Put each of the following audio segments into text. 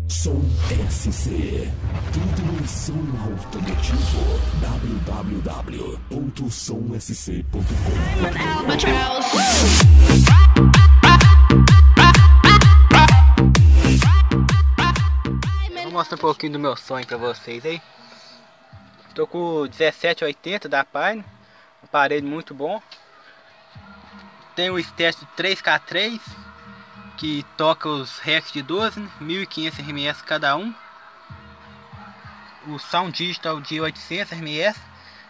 Som SC, tudo em som automotivo. www.somsc.com. Vou mostrar um pouquinho do meu sonho pra vocês aí. Tô com o 1780 da Pine, um aparelho muito bom. Tem o Stat 3K3 que toca os racks de 12, 1500 RMS cada um. O Sound Digital de 800 RMS,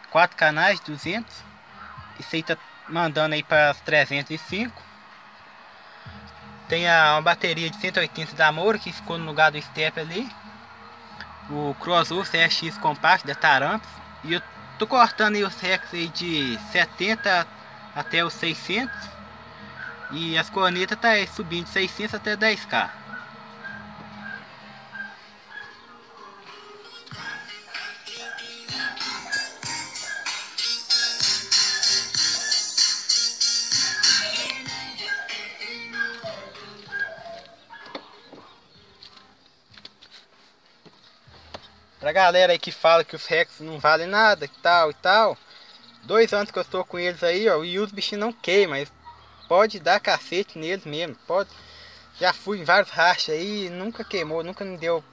4 canais de 200. Isso aí tá mandando aí para as 305. Tem uma bateria de 180 da Moura que ficou no lugar do Step ali. O crossover CX Compact da Taramps. E eu tô cortando aí os racks aí de 70 até os 600. E as cornetas tá subindo de 600 até 10K. Pra galera aí que fala que os Rex não valem nada, que tal e tal. 2 anos que eu estou com eles aí, ó, e os bichinhos não queimam, mas pode dar cacete neles mesmo, pode. Já fui em vários rachas aí, nunca queimou, nunca me deu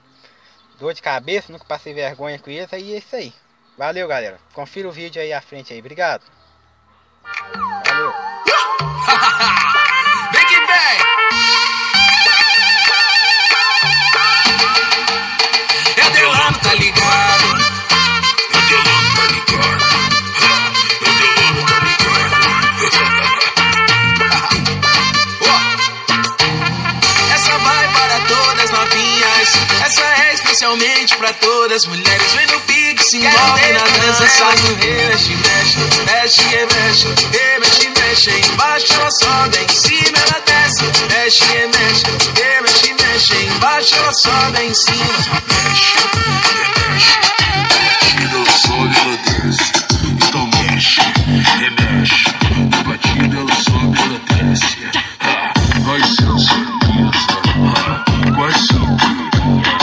dor de cabeça, nunca passei vergonha com eles, aí é isso aí. Valeu, galera. Confira o vídeo aí à frente aí, obrigado. Valeu. Vem que vem! É Delano, tá ligado? É Delano, tá ligado? É Delano, tá ligado? Essa vai para todas novinhas. Essa é especialmente para todas mulheres. Vem no pique, se envolve na dança, sai no remexe, mexe, mexe, remexe, remexe, mexe. Embaixo ela sobe, em cima ela desce, mexe, remexe, remexe, mexe. Embaixo ela sobe, em cima mexe, remexe. Na batida ela sobe, ela desce. Então mexe, remexe. Na batida ela sobe, ela desce. Vai ser surpresa, vai ser piranha.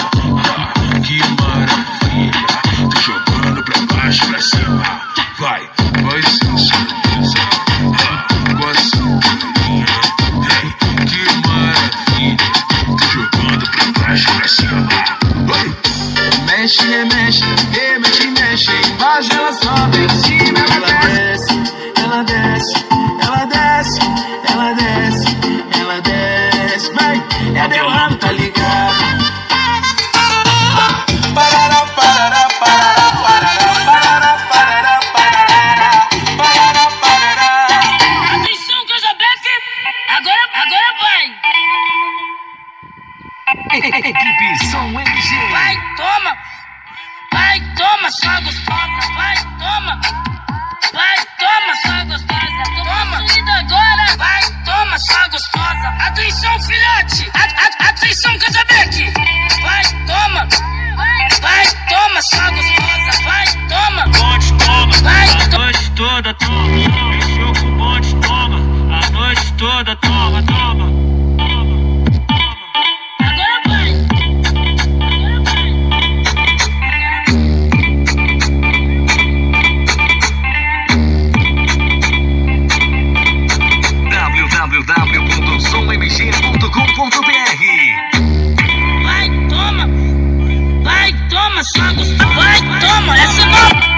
Que maravilha, tô jogando pra baixo, pra cima. Vai ser surpresa, vai ser piranha. Que maravilha, tô jogando pra baixo, pra cima. Vai. Mexe, remexe, remexe, mexe. Embaixo ela sobe, em cima ela desce. Ela desce, ela desce, ela desce, ela desce. Vai, é Delano, tá ligado? Parará, parará, parará, parará, parará, parará, parará, parará, parará. Atenção, Casabeck! Agora vai! Equipe Som MG. Vai, toma, sua gostosa! Vai, toma, sua gostosa! Toma, indo agora! Vai, toma, sua gostosa! Atenção, filhote! Atenção, Casabeck! Vai, toma, sua gostosa! Vai, toma! Bonde toma, Vai, a noite toda toma. Mexeu com o bonde toma, a noite toda toma, toma. Agora vai! www.sommg.com.br. Vai, toma, sua gostosa! Vai, toma, essa não!